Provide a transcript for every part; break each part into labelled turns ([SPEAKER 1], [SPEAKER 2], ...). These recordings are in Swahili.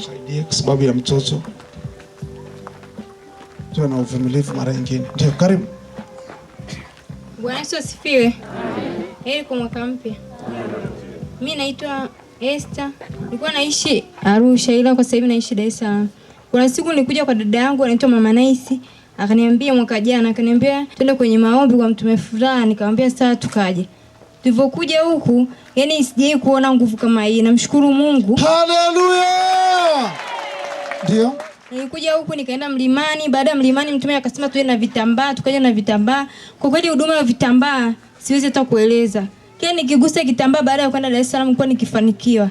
[SPEAKER 1] saidie kwa sababu ya mtoto. Tuwe na uvumilivu mara nyingine. Ndio, karibu.
[SPEAKER 2] Bwana Yesu asifiwe. Heri kwa mwaka mpya. Mimi naitwa Esther. Nilikuwa naishi Arusha ila kwa sasa hivi naishi Dar es Salaam. Kuna siku nilikuja kwa dada yangu anaitwa Mama Naisi, akaniambia mwaka jana, akaniambia twende kwenye maombi kwa mtume fulani, nikamwambia sawa tukaje. Tulivyokuja huku, yani sijai kuona nguvu kama hii. Namshukuru Mungu.
[SPEAKER 1] Haleluya! Ndio.
[SPEAKER 2] Nilikuja huku nikaenda mlimani, baada ya mlimani mtume akasema tuende na vitambaa, tukaja na vitambaa. Kwa kweli huduma ya vitambaa siwezi hata kueleza. Kile nikigusa kitambaa baada ya kwenda Dar es Salaam kwa nikifanikiwa.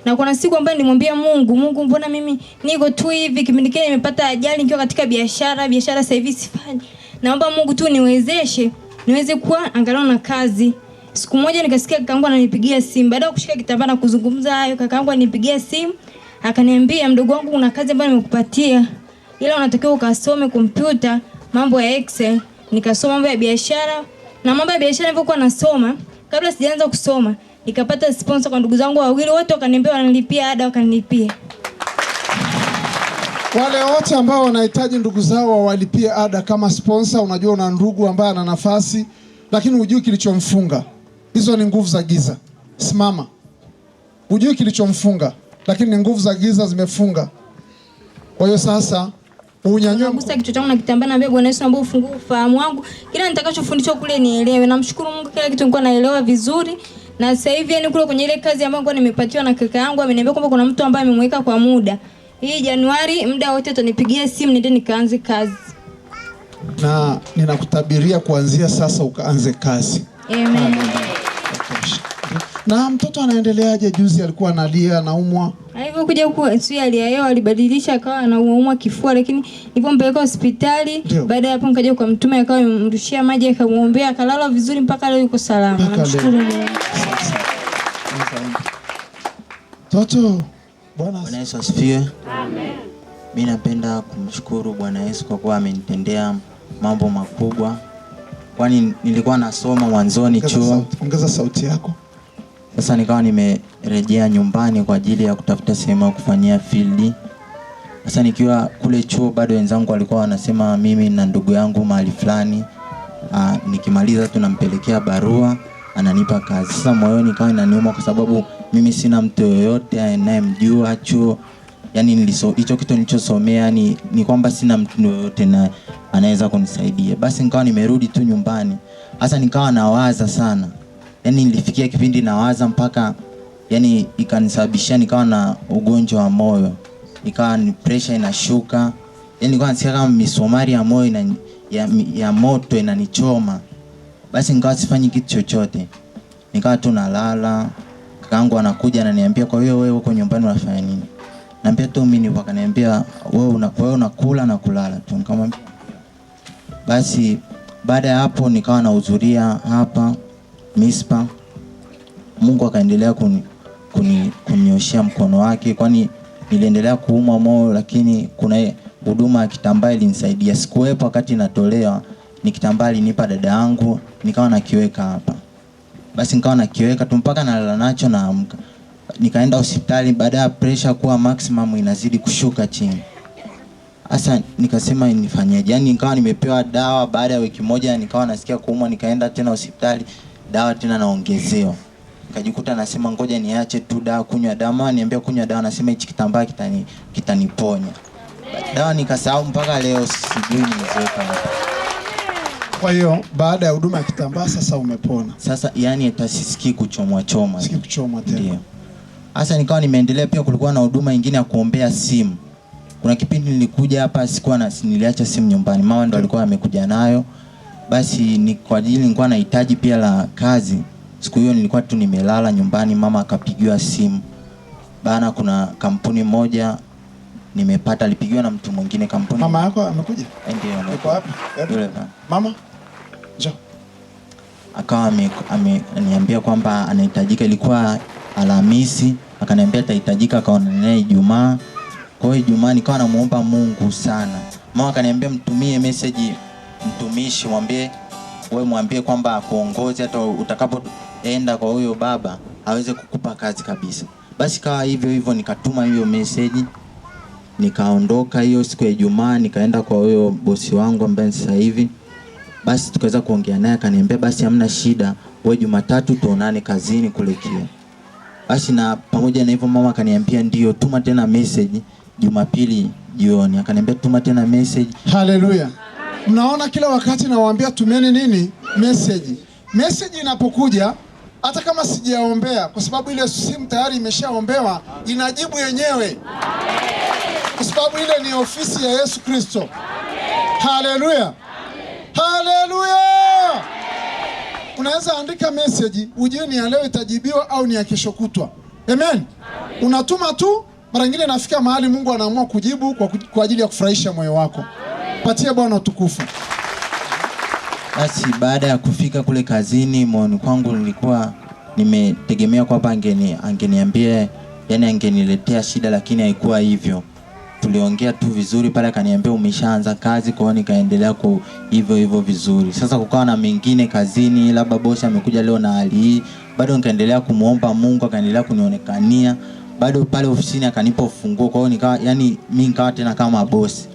[SPEAKER 2] Na kuna siku ambayo nilimwambia Mungu, mbona mimi niko tu hivi, kipindi kile nimepata ajali nikiwa katika biashara sasa hivi sifanyi. Naomba Mungu tu niwezeshe, niweze kuwa angalau na kazi. Siku moja nikasikia kakaangu ananipigia simu. Baada ya kushika kitambaa na kuzungumza hayo, kakaangu ananipigia simu. Akaniambia, mdogo wangu kuna kazi ambayo nimekupatia. Ila unatakiwa ukasome kompyuta, mambo ya Excel. Nikasoma mambo ya biashara. Na mambo ya biashara nilipokuwa nasoma, kabla sijaanza kusoma, nikapata sponsor kwa ndugu zangu wawili, wote wakaniambia wananilipia ada, wakanilipia.
[SPEAKER 1] Wale wote ambao wanahitaji ndugu zao wawalipie ada kama sponsor, unajua una ndugu ambaye ana nafasi lakini hujui kilichomfunga. Hizo ni nguvu za giza. Simama. Hujui kilichomfunga, lakini ni nguvu za giza zimefunga. Kwa hiyo sasa unyanyue
[SPEAKER 2] gusa kichwa changu na kitambaa, naambia Bwana Yesu naomba ufungue ufahamu wangu. Kila nitakachofundishwa kule nielewe. Namshukuru Mungu kila kitu nilikuwa naelewa vizuri. Na sasa hivi yani kule kwenye ile kazi ambayo nilikuwa nimepatiwa na kaka yangu, ameniambia kwamba kuna mtu ambaye amemweka kwa muda. Hii Januari muda wote atanipigia simu niende nikaanze kazi.
[SPEAKER 1] Na ninakutabiria kuanzia sasa ukaanze kazi.
[SPEAKER 2] Amen.
[SPEAKER 1] Na mtoto anaendeleaje? Juzi alikuwa analia, anaumwa.
[SPEAKER 2] Alivyokuja huko sio aliayo, alibadilisha akawa anaumwa kifua, lakini nilipompeleka hospitali, baada ya hapo nikaja kwa mtume akawa amemrushia maji akamuombea akalala vizuri mpaka leo yuko salama. Namshukuru Mungu.
[SPEAKER 1] Toto,
[SPEAKER 3] Bwana Yesu asifiwe. Amen. Mimi napenda kumshukuru Bwana Yesu kwa kuwa amenitendea mambo makubwa. Kwani nilikuwa nasoma mwanzoni chuo.
[SPEAKER 1] Ongeza sauti yako.
[SPEAKER 3] Sasa nikawa nimerejea nyumbani kwa ajili ya kutafuta sehemu ya kufanyia field. Sasa nikiwa kule chuo bado wenzangu walikuwa wanasema mimi na ndugu yangu mahali fulani nikimaliza tunampelekea barua ananipa kazi. Sasa moyoni nikawa inaniuma kwa sababu mimi sina mtu yoyote anayemjua chuo. Yani hicho kitu nilichosomea ni kwamba sina mtu yoyote na anaweza kunisaidia. Basi nikawa nimerudi tu nyumbani. Sasa nikawa nawaza sana. Yani nilifikia kipindi nawaza mpaka yani ikanisababishia nikawa na ugonjwa wa moyo. Nikawa ni pressure inashuka. Yani nilikuwa nasikia kama misumari ya moyo ya moto inanichoma. Basi nikawa sifanyi kitu chochote. Nikawa tu nalala. Kakaangu anakuja ananiambia, kwa hiyo wewe uko nyumbani unafanya nini? Naambia tu mimi nipo. Akaniambia wewe unakula na kulala tu. Nikamwambia. Basi baada ya hapo nikawa nahudhuria hapa Mispa. Mungu akaendelea kunioshia mkono wake, kwani niliendelea kuumwa moyo, lakini kuna huduma ya kitambaa ilinisaidia. Sikuwepo wakati natolewa, ni kitambaa alinipa dada yangu, nikawa nakiweka hapa. Basi nikawa nakiweka tu mpaka nalala nacho na amka. Nikaenda hospitali, baada ya pressure kuwa maximum inazidi kushuka chini. Sasa nikasema nifanyaje? Yani nikawa nimepewa dawa, baada ya wiki moja nikawa nasikia kuumwa, nikaenda tena hospitali, dawa tena naongezewa. Nikajikuta nasema ngoja niache tu dawa, kunywa dawa. Niambia kunywa dawa, nasema hichi kitambaa kitaniponya. Dawa nikasahau mpaka leo sijui nimezoeka.
[SPEAKER 1] Kwa hiyo baada ya huduma ya kitambaa sasa umepona.
[SPEAKER 3] Sasa yani itasisikii kuchomwa.
[SPEAKER 1] Sikii kuchomwa tena.
[SPEAKER 3] Ndio. Sasa nikawa nimeendelea pia, kulikuwa na huduma nyingine ya kuombea simu. Kuna kipindi nilikuja hapa niliacha simu nyumbani. Mama ndo alikuwa amekuja nayo. Basi ni kwa ajili nilikuwa nahitaji pia la kazi. Siku hiyo nilikuwa tu nimelala nyumbani, mama akapigiwa simu. Bana kuna kampuni moja nimepata, alipigiwa na mtu mwingine kampuni.
[SPEAKER 1] Mama yako amekuja?
[SPEAKER 3] Ndio.
[SPEAKER 1] Yuko wapi? Mama? Njoo.
[SPEAKER 3] Akawa ameniambia kwamba anahitajika, ilikuwa Alhamisi, akaniambia atahitajika akaona naye Ijumaa. Kwa hiyo Ijumaa nikawa namuomba Mungu sana. Mama akaniambia mtumie message mtumishi, mwambie kwamba akuongoze hata utakapoenda kwa huyo baba aweze kukupa kazi kabisa. Basi kawa hivyo nikatuma hiyo message. Nikaondoka hiyo siku ya Ijumaa, nikaenda kwa huyo bosi wangu ambaye sasa hivi. Basi tukaweza kuongea naye, akaniambia basi hamna shida, wewe Jumatatu tuonane kazini kule Kia. Basi na pamoja na hivyo mama akaniambia ndio, tuma tena message Jumapili jioni. Akaniambia tuma tena message.
[SPEAKER 1] Haleluya. Mnaona kila wakati nawaambia tumeni nini? Message. Message inapokuja hata kama sijaombea, kwa sababu ile simu tayari imeshaombewa, inajibu yenyewe. Kwa sababu ile ni ofisi ya Yesu Kristo. Haleluya. Haleluya. Unaweza andika message ujue ni ya leo itajibiwa au ni ya kesho kutwa. Amen. Unatuma tu, mara nyingine nafika mahali Mungu anaamua kujibu kwa ajili ya kufurahisha moyo wako. Patie Bwana utukufu.
[SPEAKER 3] Basi baada ya kufika kule kazini, moyoni kwangu nilikuwa nimetegemea kwamba angeniambia, yani angeniletea shida, lakini haikuwa hivyo. Tuliongea tu vizuri pale, akaniambia umeshaanza kazi, kwa hiyo nikaendelea kwa hivyo vizuri. Sasa kukawa na mengine kazini, labda bosi amekuja leo na hali hii, bado nikaendelea kumuomba Mungu, akaendelea kunionekania. Bado pale ofisini akanipa ufunguo, kwa hiyo nikawa mimi nikawa tena kama bosi.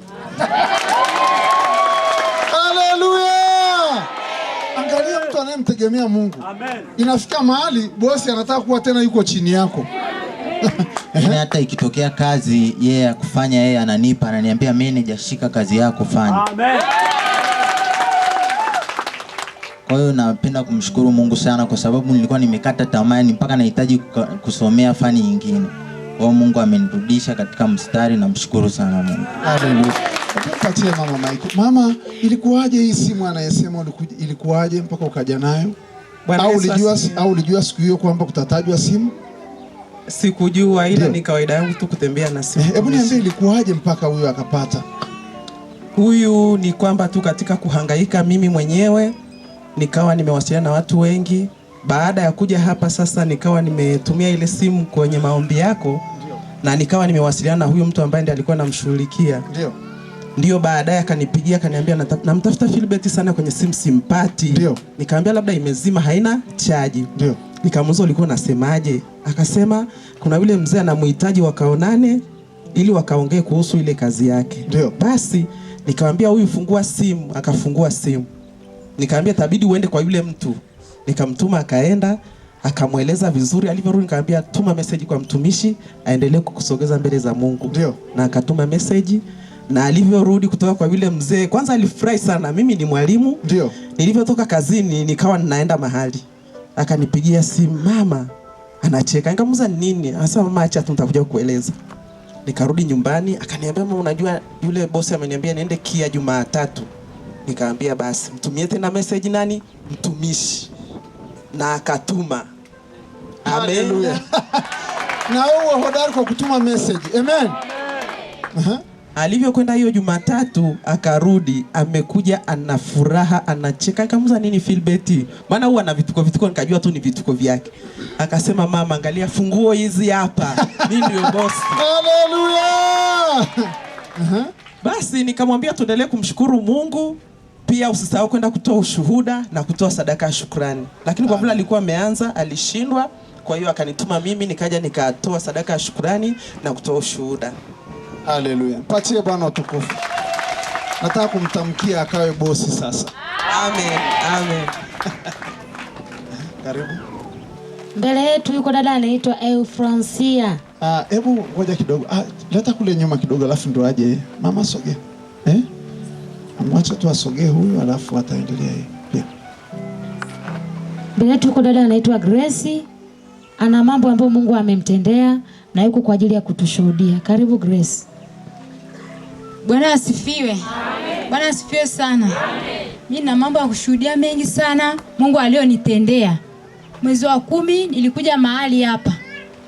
[SPEAKER 1] Angalia mtu anayemtegemea Mungu. Amen. Inafika mahali bosi anataka kuwa tena yuko chini yako.
[SPEAKER 3] Hata ikitokea kazi yeye kufanya, yeye ananiambia manager, shika kazi yako fanya. Amen. Kwa hiyo napenda kumshukuru Mungu sana, kwa sababu nilikuwa nimekata tamaa, mpaka nahitaji kusomea fani nyingine. Kwa Mungu amenirudisha katika mstari, na mshukuru sana Mungu.
[SPEAKER 1] Haleluya. Patie mama Mike. Mama, ilikuwaje hii simu anayesema ilikuwaje mpaka ukaja nayo? Au ulijua siku hiyo kwamba kutatajwa simu?
[SPEAKER 4] Sikujua, ila ni kawaida yangu tu kutembea na simu.
[SPEAKER 1] Hebu niambie ilikuwaje mpaka huyo akapata?
[SPEAKER 4] Huyu ni kwamba tu katika kuhangaika mimi mwenyewe nikawa nimewasiliana na watu wengi. Baada ya kuja hapa sasa nikawa nimetumia ile simu kwenye maombi yako. Na nikawa nimewasiliana na huyu mtu ambaye ndiye alikuwa anamshughulikia. Ndio baadaye akanipigia, akaniambia namtafuta Philbert sana kwenye simu simpati. Nikamwambia labda imezima, haina chaji. Nikamuuliza ulikuwa unasemaje? Akasema kuna yule mzee anamhitaji wakaonane ili wakaongee kuhusu ile kazi yake. Basi nikamwambia huyu fungua simu, akafungua simu. Nikamwambia tabidi uende kwa yule mtu. Nikamtuma akaenda, akamweleza vizuri. Alivyorudi nikamwambia tuma message kwa mtumishi aendelee kukusogeza mbele za Mungu. Na akatuma message. Na alivyorudi kutoka kwa yule mzee, kwanza alifurahi sana. Mimi ni mwalimu. Nilivyotoka kazini nikawa ninaenda mahali. Akanipigia simu, mama. Anacheka. Nikamuuliza nini? Anasema mama acha tu nitakuja kukueleza. Nikarudi nyumbani, akaniambia mama unajua yule bosi ameniambia niende Kia Jumatatu. Nikamwambia basi mtumie tena message nani? Mtumishi. Na akatuma.
[SPEAKER 1] Haleluya. Na wewe hodari kwa kutuma message. Amen.
[SPEAKER 4] Alivyokwenda hiyo Jumatatu akarudi, amekuja ana furaha, anacheka. Nikamuuliza nini Philbert? Maana huwa ana vituko, nikajua tu ni vituko vyake. Akasema mama angalia funguo hizi hapa. Mimi ndio boss.
[SPEAKER 1] Haleluya.
[SPEAKER 4] Basi nikamwambia tuendelee kumshukuru Mungu, pia usisahau kwenda kutoa ushuhuda na kutoa sadaka ya shukrani. Lakini kwa vile alikuwa ameanza alishindwa, kwa hiyo akanituma mimi nikaja nikatoa sadaka ya shukrani na kutoa ushuhuda.
[SPEAKER 1] Haleluya. Patie Bwana utukufu. Nataka kumtamkia akawe bosi sasa.
[SPEAKER 4] Amen. Amen.
[SPEAKER 1] Karibu.
[SPEAKER 5] Mbele yetu yuko dada anaitwa Eufransia.
[SPEAKER 1] Hebu ngoja kidogo. Leta kule nyuma kidogo alafu ndo aje. Mama sogea. Mwacha tu asogee huyu alafu ataendelea yeye. Pia.
[SPEAKER 5] Mbele yetu yuko dada anaitwa Grace. Ana mambo ambayo Mungu amemtendea na yuko kwa ajili ya kutushuhudia. Karibu Grace.
[SPEAKER 2] Bwana asifiwe. Amen. Bwana asifiwe sana. Amen. Mimi na mambo ya kushuhudia mengi sana Mungu alionitendea. Mwezi wa 10 nilikuja mahali hapa.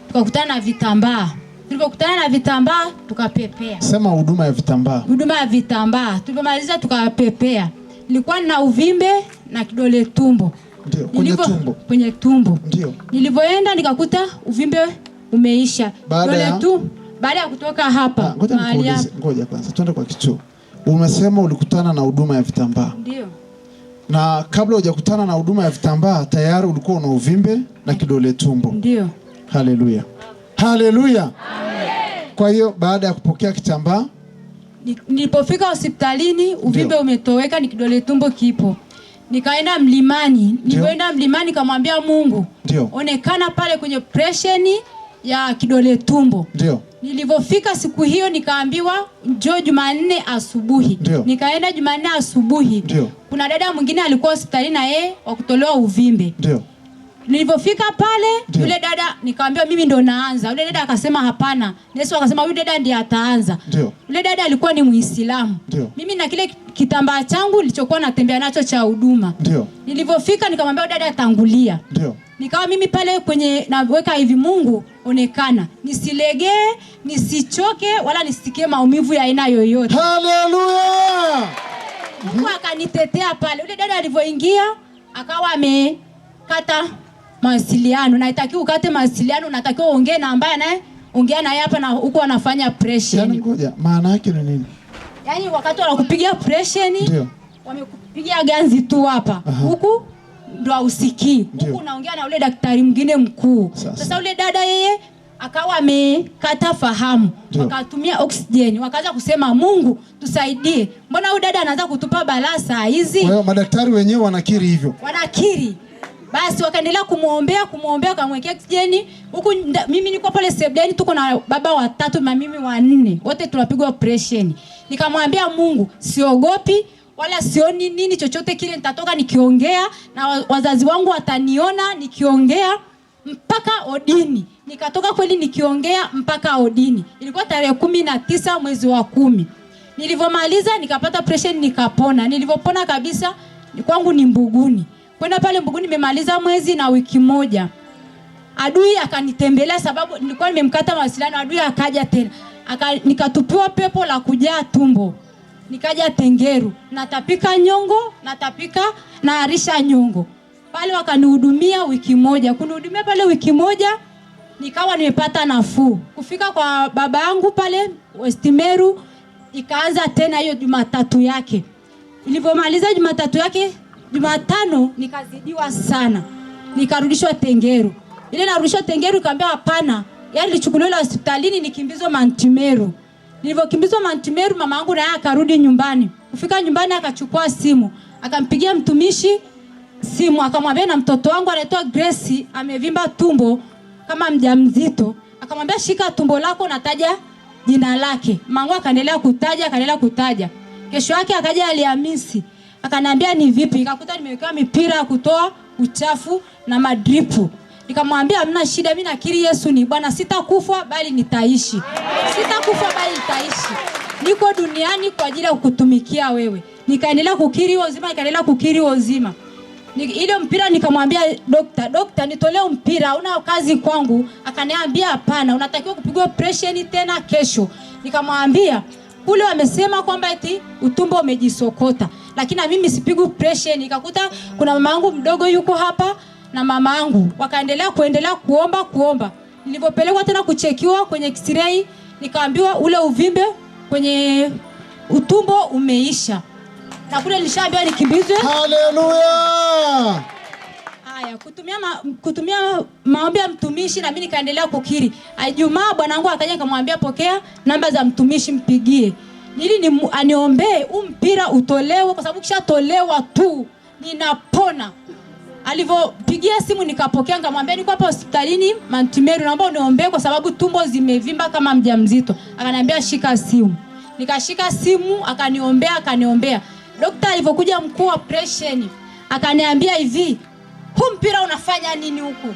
[SPEAKER 2] Tukakutana na vitambaa. Tulipokutana na vitambaa tukapepea.
[SPEAKER 1] Sema huduma ya vitambaa.
[SPEAKER 2] Huduma ya vitambaa. Tulipomaliza tukapepea. Nilikuwa na uvimbe na kidole tumbo.
[SPEAKER 1] Ndio, kwenye tumbo.
[SPEAKER 2] Kwenye tumbo.
[SPEAKER 1] Ndio.
[SPEAKER 2] Nilipoenda nikakuta uvimbe umeisha. Baada ya kutoka hapa.
[SPEAKER 1] Ngoja kwanza twende kwa kichwa. Umesema ulikutana na huduma ya vitambaa.
[SPEAKER 2] Ndio.
[SPEAKER 1] Na kabla hujakutana na huduma ya vitambaa tayari ulikuwa una uvimbe na kidole tumbo.
[SPEAKER 2] Ndio.
[SPEAKER 1] Haleluya. Haleluya.
[SPEAKER 2] Amen.
[SPEAKER 1] Kwa hiyo baada ya kupokea kitambaa,
[SPEAKER 6] nilipofika hospitalini uvimbe umetoweka, ni kidole tumbo kipo. Nikaenda mlimani. Nilipoenda mlimani kamwambia Mungu, onekana pale kwenye presheni ya kidole tumbo.
[SPEAKER 1] Ndio.
[SPEAKER 6] Nilipofika siku hiyo nikaambiwa njoo Jumanne asubuhi. Nikaenda Jumanne asubuhi. Kuna dada mwingine alikuwa hospitalini na yeye wa kutolewa uvimbe.
[SPEAKER 1] Ndio.
[SPEAKER 6] Nilipofika pale yule dada nikamwambia mimi ndo naanza. Yule dada akasema hapana. Yesu akasema yule dada ndiye ataanza. Yule dada alikuwa ni Muislamu. Mimi na kile kitambaa changu nilichokuwa natembea nacho cha huduma. Nilipofika nikamwambia yule dada atangulia. Nikawa mimi pale kwenye naweka hivi, Mungu onekana, nisilegee, nisichoke wala nisikie maumivu ya aina yoyote.
[SPEAKER 1] Haleluya!
[SPEAKER 6] Mungu akanitetea pale. Yule dada alivyoingia akawa amekata mawasiliano. Na itakiwa ukate mawasiliano, unatakiwa ongee na ambaye naye ongea naye hapa na huko anafanya pressure.
[SPEAKER 1] Yaani ngoja, maana yake ni nini?
[SPEAKER 6] Yaani wakati wanakupigia pressure wamekupigia ganzi tu hapa. Huku ndo usikii. Huku unaongea na ule daktari mwingine mkuu. Sasa ule dada yeye akawa amekata fahamu. Wakatumia oxygen. Wakaanza kusema Mungu tusaidie. Mbona huyu dada anaanza kutupa balaa saa hizi?
[SPEAKER 1] Kwa hiyo madaktari wenyewe wanakiri hivyo.
[SPEAKER 6] Wanakiri. Basi wakaendelea kumuombea akamwekea oxygen. Huku mimi niko pale sebuleni, tuko na baba watatu na mimi wanne. Wote tunapigwa pressure. Nikamwambia Mungu, siogopi wala sioni nini chochote kile, nitatoka nikiongea na wazazi wangu wataniona nikiongea mpaka odini. Nikatoka kweli nikiongea mpaka odini. Ilikuwa tarehe 19 mwezi wa 10. Nilivomaliza nikapata pressure nikapona. Nilivopona kabisa kwangu ni Mbuguni. Kwenda pale Mbuguni nimemaliza mwezi na wiki moja. Adui akanitembelea sababu nilikuwa nimemkata mawasiliano. Adui akaja tena. Nikatupiwa pepo la kujaa tumbo. Nikaja Tengeru, natapika nyongo, natapika na arisha nyongo. Pale wakanihudumia wiki moja. Kunihudumia pale wiki moja nikawa nimepata nafuu. Kufika kwa baba yangu pale Westmeru ikaanza tena hiyo Jumatatu yake. Nilipomaliza Jumatatu yake, Jumatano nikazidiwa sana. Nikarudishwa Tengeru. Ile narudishwa Tengeru nikamwambia hapana. Yaani nilichukuliwa hospitalini nikimbizwa Mantimeru. Nilipokimbizwa Mantimeru mama yangu naye akarudi nyumbani. Kufika nyumbani akachukua simu. Akampigia mtumishi simu akamwambia na mtoto wangu anaitwa Grace amevimba tumbo kama mjamzito. Akamwambia shika tumbo lako nataja jina lake. Mangu akaendelea kutaja. Kesho yake akaja Alhamisi. Akaniambia ni vipi? Nikakuta nimewekewa mipira ya kutoa uchafu na madripu. Nikamwambia hamna shida, mimi nakiri Yesu ni Bwana, sitakufa bali nitaishi. Sitakufa bali nitaishi. Niko duniani kwa ajili ya kukutumikia wewe. Nikaendelea kukiri uzima, ile mpira nikamwambia dokta nitolee mpira, una kazi kwangu. Akaniambia hapana, unatakiwa kupigwa pressure tena kesho. Nikamwambia kule wamesema kwamba eti utumbo umejisokota, lakini mimi sipigwi pressure. Nikakuta kuna mama yangu mdogo yuko hapa na mama yangu wakaendelea kuomba. Nilipopelekwa tena kuchekiwa kwenye x-ray nikaambiwa ule uvimbe kwenye utumbo umeisha. Na kule nilishaambiwa nikimbizwe.
[SPEAKER 1] Haleluya!
[SPEAKER 6] Haya, kutumia maombi ya mtumishi na mimi nikaendelea kukiri. Ijumaa bwanangu akaja akamwambia pokea namba za mtumishi mpigie. Ili aniombee mpira utolewe kwa sababu kishatolewa tu ninapona. Alivopigia simu nikapokea, nikamwambia niko hapa hospitalini Mantimeru, naomba uniombee kwa sababu tumbo zimevimba kama mjamzito. Akaniambia shika simu. Nikashika simu akaniombea. Daktari alivokuja mkuu wa operation akaniambia hivi, huu mpira unafanya nini huku?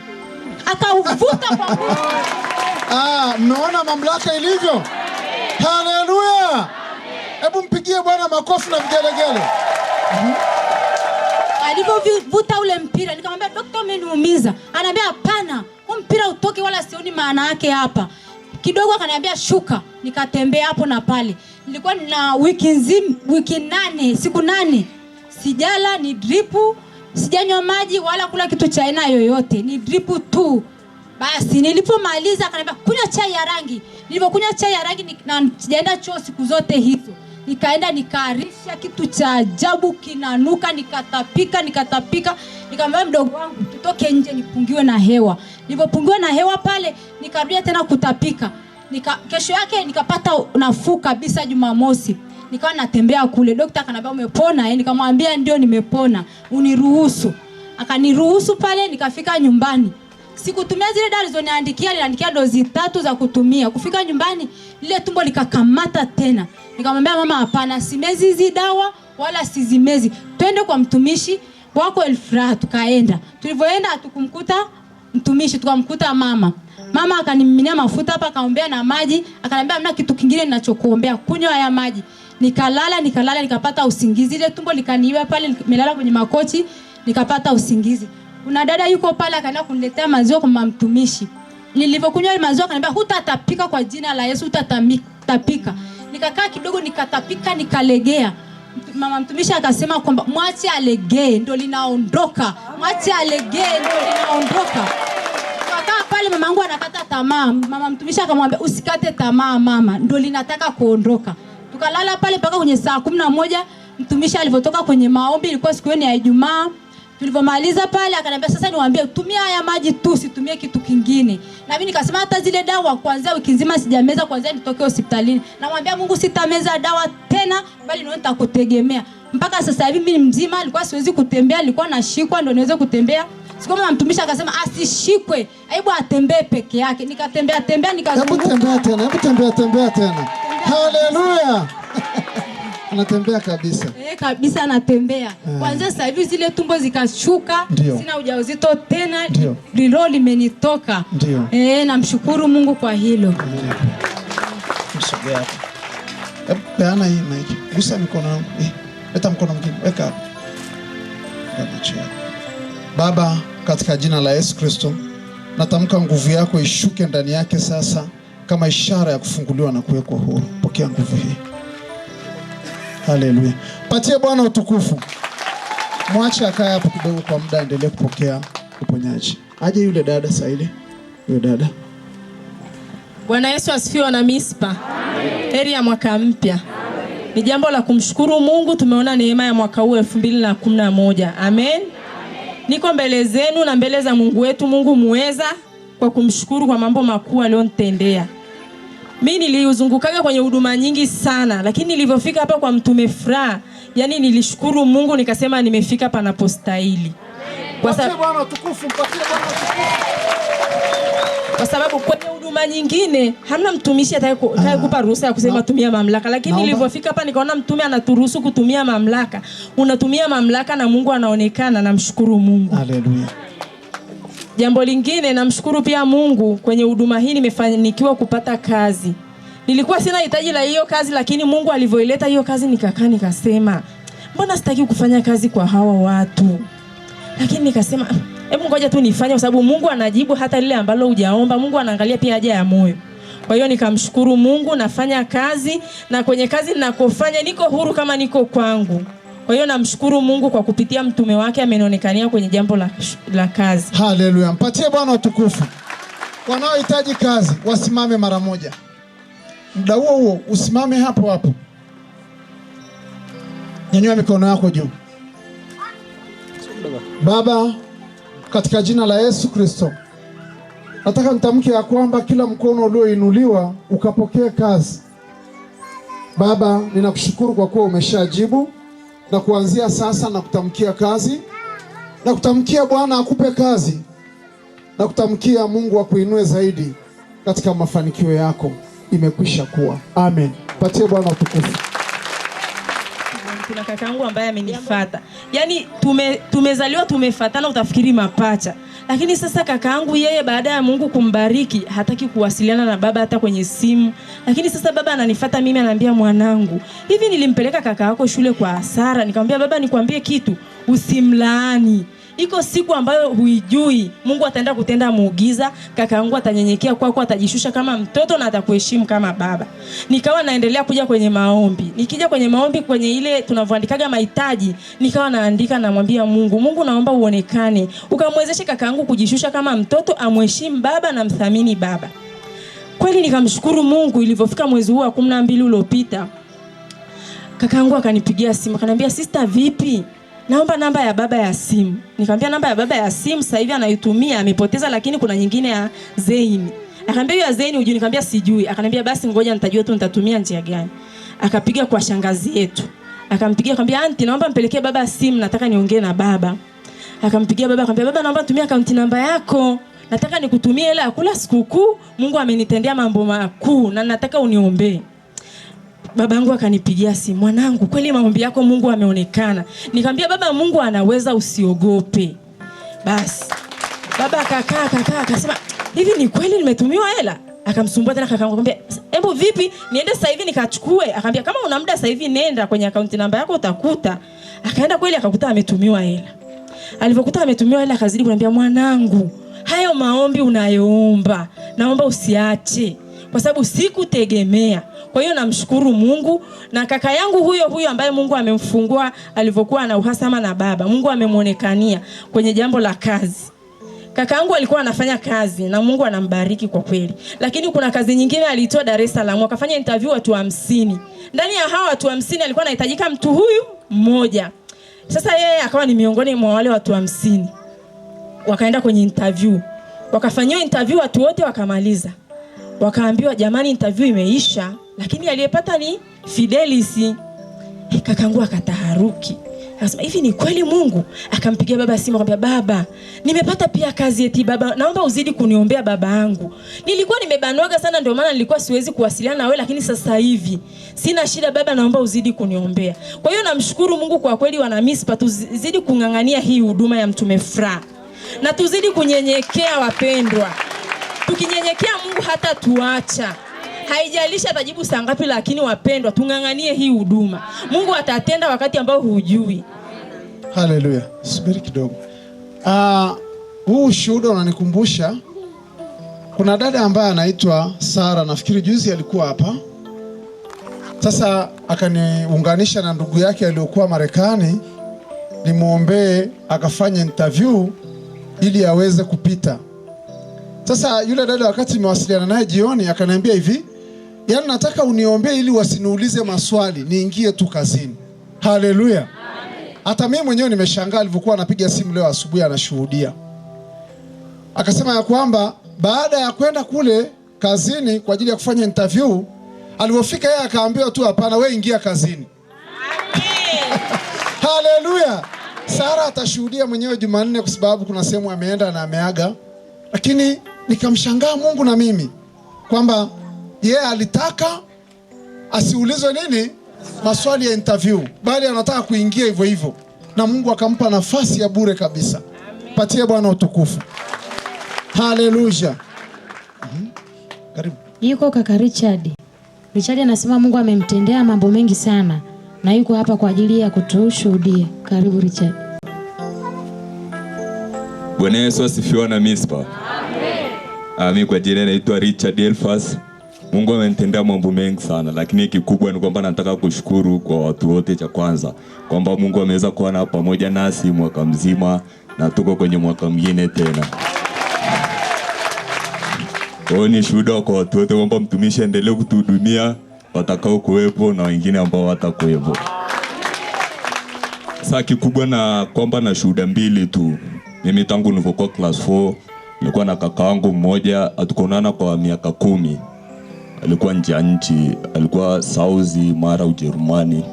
[SPEAKER 6] Akauvuta kwa nguvu.
[SPEAKER 1] Mnaona mamlaka ilivyo? Haleluya! Hebu mpigie Bwana makofi na vigelegele.
[SPEAKER 6] Alipovuta ule mpira nikamwambia daktari umeniumiza. Ananiambia hapana, huu mpira utoke wala sioni maana yake hapa. Kidogo akaniambia shuka, nikatembea hapo na pale. Nilikuwa na siku 8. Sijala, ni dripu, sijanywa maji wala kula kitu cha aina yoyote, ni dripu tu. Basi nilipomaliza akaniambia kunywa chai ya rangi. Nilipokunywa chai ya rangi na sijaenda choo siku zote hizo. Nikaenda nikaarisha kitu cha ajabu kinanuka, nikatapika. Nikamwambia mdogo wangu tutoke nje nipungiwe na hewa. Nilipopungiwa na hewa pale nikarudia tena kutapika. Kesho yake nikapata nafuu kabisa Jumamosi. Nikawa natembea kule, daktari akaniambia umepona? Nikamwambia ndio nimepona, uniruhusu. Akaniruhusu pale, nikafika nyumbani. Sikutumia zile dawa aliniandikia dozi 3 za kutumia. Kufika nyumbani lile tumbo likakamata tena. Nikamwambia mama, hapana, simezi hizi dawa wala sizimezi. Twende kwa mtumishi wako Elfra. Tukaenda. Tulivyoenda tukumkuta mtumishi, tukamkuta mama. Mama akanimiminia mafuta hapa, akaombea na maji, akaniambia hamna kitu kingine ninachokuombea, kunywa haya maji. Nikalala nikapata usingizi. Ile tumbo likaniiba pale, nimelala kwenye makochi, nikapata usingizi. Kuna dada yuko pale akaenda kuniletea maziwa kwa mtumishi. Nilivyokunywa ile maziwa akaniambia hutatapika kwa jina la Yesu, hutatapika. Nikakaa kidogo nikatapika, nikalegea. Mama mtumishi akasema kwamba mwache alegee ndio linaondoka. Mwache alegee ndio linaondoka. Tukakaa pale, mamangu anakata tamaa. Mama mtumishi akamwambia usikate tamaa mama, ndio linataka kuondoka. Tukalala pale mpaka kwenye saa 11 mtumishi alipotoka kwenye maombi. Ilikuwa siku ya Ijumaa. Tulivyomaliza pale akaniambia sasa niwaambie tumia haya maji tu, situmie kitu kingine. Na mimi nikasema hata zile dawa kuanzia wiki nzima sijameza, kuanzia nitoke hospitalini. Namwambia Mungu sitameza dawa tena, bali ndio nitakutegemea. Mpaka sasa hivi mimi mzima, nilikuwa siwezi kutembea, nilikuwa nashikwa ndio niweze kutembea. Siku mama mtumishi akasema asishikwe, hebu atembee peke yake. Nikatembea nikazunguka.
[SPEAKER 1] Hebu tembea tena. Haleluya. Anatembea kabisa.
[SPEAKER 6] Kabisa anatembea. Kwanza sasa hivi zile tumbo zikashuka, sina ujauzito tena, lilo limenitoka. Namshukuru Mungu kwa hilo.
[SPEAKER 1] Msogea. Peana hii mic. Gusa mikono wangu. Leta mkono mwingine. Weka hapo. Baba, katika jina la Yesu Kristo, natamka nguvu yako ishuke ndani yake sasa kama ishara ya kufunguliwa na kuwekwa huru. Pokea nguvu hii. Haleluya. Patie Bwana utukufu. Mwache akae hapo kidogo kwa muda, endelee kupokea uponyaji. Aje yule dada sasa ile. Yule dada.
[SPEAKER 7] Bwana Yesu asifiwe na mispa. Heri ya mwaka mpya. Ni jambo la kumshukuru Mungu, tumeona neema ya mwaka huu 2011. Amen. Niko mbele zenu na mbele za Mungu wetu, Mungu muweza, kwa kumshukuru kwa mambo makuu aliyonitendea. Mimi niliuzungukaga kwenye huduma nyingi sana, lakini nilivyofika hapa kwa mtume Fra, yani nilishukuru Mungu, nikasema nimefika panapostahili. Kwa sababu kwenye huduma nyingine hamna mtumishi atakayekupa ruhusa ya kusema tumia mamlaka, lakini nilivyofika hapa nikaona mtume anaturuhusu kutumia mamlaka. Unatumia mamlaka na Mungu anaonekana, namshukuru Mungu.
[SPEAKER 1] Haleluya.
[SPEAKER 7] Jambo lingine, namshukuru pia Mungu, kwenye huduma hii nimefanikiwa kupata kazi. Nilikuwa sina hitaji la hiyo kazi, lakini Mungu alivyoileta hiyo kazi nikakaa nikasema, mbona sitaki kufanya kazi kwa hawa watu? Lakini nikasema, hebu ngoja tu nifanye, kwa sababu Mungu anajibu hata lile ambalo hujaomba. Mungu anaangalia pia haja ya moyo. Kwa hiyo nikamshukuru Mungu, nafanya kazi, na kwenye kazi ninakofanya niko huru kama niko kwangu. Kwa hiyo namshukuru Mungu kwa kupitia mtume wake amenionekania kwenye jambo la kazi.
[SPEAKER 1] Haleluya. Mpatie Bwana utukufu. Wanaohitaji kazi wasimame mara moja. Muda huo usimame hapo hapo. Nyanyua mikono yako juu. Baba, katika jina la Yesu Kristo, nataka nitamke ya kwamba kila mkono ulioinuliwa ukapokea kazi. Baba, ninakushukuru kwa kuwa umeshajibu, na kuanzia sasa na kutamkia kazi, na kutamkia Bwana akupe kazi, na kutamkia Mungu akuinue zaidi katika mafanikio yako. Imekwisha kuwa. Amen. Patie Bwana utukufu.
[SPEAKER 7] Kuna kakaangu ambaye amenifuata. Yaani tumezaliwa tumefuatana, utafikiri mapacha. Lakini sasa kakaangu yeye baada ya Mungu kumbariki hataki kuwasiliana na baba hata kwenye simu. Lakini sasa baba ananifuata mimi, ananiambia mwanangu, hivi nilimpeleka kaka yako shule kwa hasara. Nikamwambia baba, nikwambie kitu, usimlaani. Iko siku ambayo huijui, Mungu ataenda kutenda muujiza, kaka yangu atanyenyekea kwako, atajishusha kama mtoto na atakuheshimu kama baba. Nikawa naendelea kuja kwenye maombi. Nikija kwenye maombi, kwenye ile tunavyoandikaga mahitaji, nikawa naandika, namwambia Mungu, Mungu naomba uonekane, ukamwezeshe kaka yangu kujishusha kama mtoto, amheshimu baba na mthamini baba. Kweli nikamshukuru Mungu. Ilivyofika mwezi huu wa 12 uliopita, kaka yangu akanipigia simu, akaniambia, sister vipi? Naomba namba ya baba ya simu. Nikamwambia namba ya baba ya simu sasa hivi anaitumia, amepoteza, lakini kuna nyingine ya Zaini. Akaniambia hiyo Zeni hujui? Nikamwambia sijui. Akaniambia basi ngoja nitajua tu nitatumia njia gani. Akapiga kwa shangazi yetu. Akampigia akamwambia auntie, naomba mpelekee baba simu, nataka niongee na baba. Akampigia baba akamwambia baba, naomba tumia account namba yako. Nataka nikutumie hela ya kula sikukuu. Mungu amenitendea mambo makuu na nataka uniombee. Babangu akanipigia simu, mwanangu, kweli maombi yako Mungu ameonekana. Nikamwambia baba, Mungu anaweza, usiogope. Basi baba akakaa akasema, hivi ni kweli nimetumiwa hela? Akamsumbua tena kakaangu akamwambia, hebu vipi niende sasa hivi nikachukue? Akamwambia kama una muda sasa hivi nenda kwenye account namba yako utakuta. Akaenda kweli akakuta ametumiwa hela. Alipokuta ametumiwa hela akazidi kuniambia, mwanangu, hayo maombi unayoomba naomba usiache, kwa sababu sikutegemea. Kwa hiyo namshukuru Mungu. Na kaka yangu huyo ambaye Mungu amemfungua alivyokuwa na uhasama na baba, Mungu amemuonekania kwenye jambo la kazi. Kaka yangu alikuwa anafanya kazi na Mungu anambariki kwa kweli. Lakini kuna kazi nyingine alitoa Dar es Salaam, akafanya interview watu 50. Ndani ya hawa watu 50 alikuwa anahitajika mtu huyu mmoja. Sasa yeye akawa ni miongoni mwa wale watu 50. Wakaenda kwenye interview. Wakafanywa interview watu wote wakamaliza. Wakaambiwa jamani, interview imeisha, lakini aliyepata ni Fidelis. Kakangu akataharuki. Akasema hivi ni kweli Mungu? Akampigia baba simu akamwambia, baba, nimepata pia kazi eti baba, naomba uzidi kuniombea baba yangu. Nilikuwa nimebanwaga sana ndio maana nilikuwa siwezi kuwasiliana na wewe, lakini sasa hivi sina shida baba, naomba uzidi kuniombea. Kwa hiyo namshukuru Mungu kwa kweli, wana Mispa tuzidi kungangania hii huduma ya Mtume Fra. Na tuzidi kunyenyekea wapendwa. Tukinyenyekea Mungu hata tuacha. Haijalishi atajibu saa ngapi, lakini wapendwa tunganganie hii huduma. Mungu atatenda wakati ambao hujui.
[SPEAKER 1] Haleluya. Subiri kidogo. Huu shuhuda unanikumbusha kuna dada ambaye anaitwa Sara, nafikiri juzi alikuwa hapa. Sasa akaniunganisha na ndugu yake aliyokuwa Marekani, nimuombee akafanya interview ili aweze kupita. Sasa yule dada wakati nimewasiliana naye jioni akaniambia hivi, yaani nataka uniombee ili wasiniulize maswali, niingie tu kazini. Haleluya. Hata mimi mwenyewe nimeshangaa alivyokuwa anapiga simu leo asubuhi anashuhudia. Akasema ya kwamba baada ya kwenda kule kazini kwa ajili ya kufanya interview, alipofika yeye akaambiwa tu hapana, wewe ingia kazini. Haleluya. Sara atashuhudia mwenyewe Jumanne kwa sababu kuna sehemu ameenda na ameaga. Lakini nikamshangaa Mungu na mimi kwamba yeye alitaka asiulizwe nini maswali ya interview, bali anataka kuingia hivyo hivyo, na Mungu akampa nafasi ya bure kabisa. Patie Bwana utukufu. Haleluya. Karibu.
[SPEAKER 5] Yuko kaka Richard. Richard anasema Mungu amemtendea mambo mengi sana na yuko hapa kwa ajili ya kutushuhudia. Karibu Richard.
[SPEAKER 8] Bwana Yesu asifiwe na Mispa. Amen. Mimi kwa jina naitwa Richard Elfas. Mungu amenitendea mambo mengi sana, lakini kikubwa ni kwamba nataka kushukuru kwa watu wote. Cha kwanza kwamba Mungu ameweza kuwa na pamoja nasi mwaka mzima na tuko kwenye mwaka mwingine tena. Kwa ni shuhuda kwa watu wote kwamba mtumishi endelee kutuhudumia, watakao kuwepo na wengine ambao watakuwepo. Sasa kikubwa na kwamba na shuhuda mbili tu. Mimi tangu nilipokuwa class 4 nilikuwa na kaka wangu mmoja, hatukuonana kwa miaka 10. Alikuwa nje ya nchi, alikuwa Sauzi Mara Ujerumani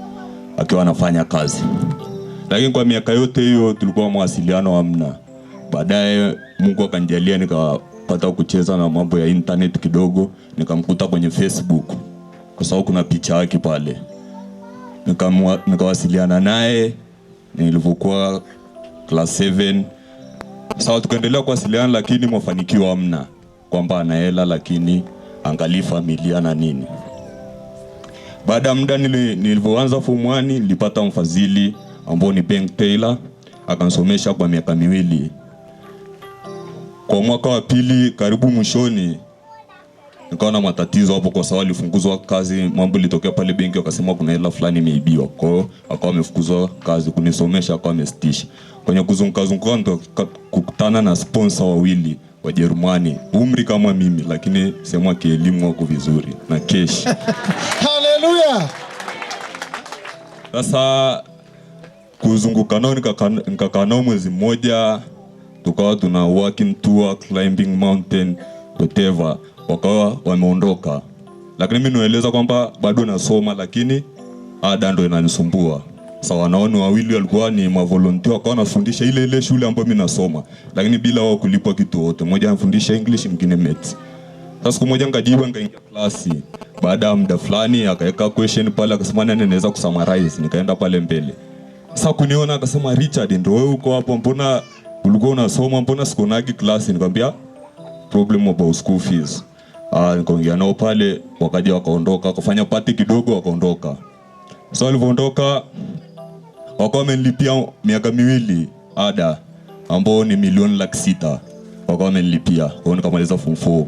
[SPEAKER 8] akiwa anafanya kazi. Lakini kwa miaka yote hiyo tulikuwa mawasiliano hamna. Baadaye Mungu akanijalia nikapata kucheza na mambo ya internet kidogo, nikamkuta kwenye Facebook kwa sababu kuna picha yake pale. Nikawasiliana naye nilipokuwa class 7. Sawa, tukaendelea kuwasiliana lakini mafanikio hamna, kwamba ana hela lakini angalia familia na nini. Baada ya muda nilipoanza form 1 nilipata mfadhili ambao ni Bank Taylor, akanisomesha kwa miaka 2. Kwa mwaka wa pili karibu mwishoni nikaona matatizo hapo, kwa sababu alifukuzwa kazi. Mambo litokea pale benki, wakasema kuna hela fulani imeibiwa. Kwa hiyo akawa amefukuzwa kazi, kunisomesha akawa amesitisha. Kwenye kuzunguka ndo kukutana na sponsor wawili wa Jerumani, umri kama mimi lakini sema kielimu wako vizuri na cash.
[SPEAKER 1] Haleluya.
[SPEAKER 8] Sasa kuzunguka nao nikakaa nao mwezi mmoja, tukawa tuna walking tour, climbing mountain, whatever. wakawa wameondoka. Lakini mimi naeleza kwamba bado nasoma, lakini ada ndo inanisumbua. Sasa wanaoni wawili walikuwa ni mavolunteer, wakawa wanafundisha ile shule ambayo mimi nasoma, lakini bila wao kulipwa kitu wote. Mmoja anafundisha English, mwingine maths. Sasa siku moja nikajiwa, nikaingia klasi. Baada ya muda fulani akaweka question pale, akasema nani anaweza kusummarize. Nikaenda pale mbele. Sasa kuniona akasema, Richard, ndio wewe uko hapo, mbona ulikuwa unasoma, mbona sikonagi klasi? Nikamwambia problem about school fees. Nikaongea nao pale, wakaja wakaondoka, wakafanya party kidogo wakaondoka. So walivyoondoka wakawa wamenilipia miaka 2 ada ambao ni 1,600,000. Wakawa wamenilipia kwa nikamaliza form 4.